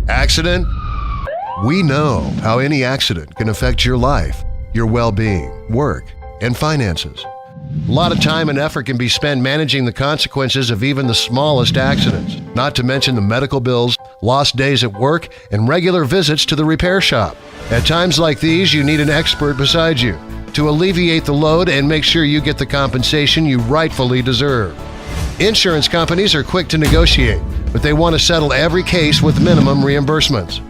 Accident? We know how any accident can affect your life, your well-being, work, and finances. A lot of time and effort can be spent managing the consequences of even the smallest accidents, not to mention the medical bills, lost days at work, and regular visits to the repair shop. At times like these, you need an expert beside you to alleviate the load and make sure you get the compensation you rightfully deserve. Insurance companies are quick to negotiate, but they want to settle every case with minimum reimbursements.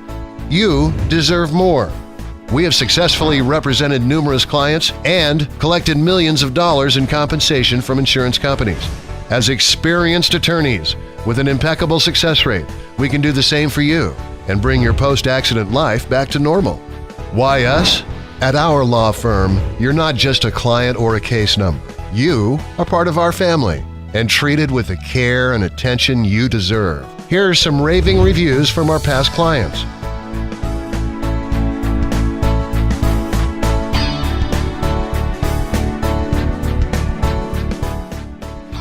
You deserve more. We have successfully represented numerous clients and collected millions of dollars in compensation from insurance companies. As experienced attorneys with an impeccable success rate, we can do the same for you and bring your post-accident life back to normal. Why us? At our law firm, you're not just a client or a case number. You are part of our family and treated with the care and attention you deserve. Here are some raving reviews from our past clients.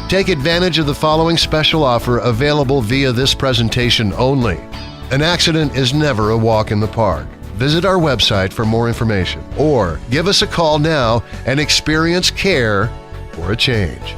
Take advantage of the following special offer available via this presentation only. An accident is never a walk in the park. Visit our website for more information or give us a call now and experience care for a change.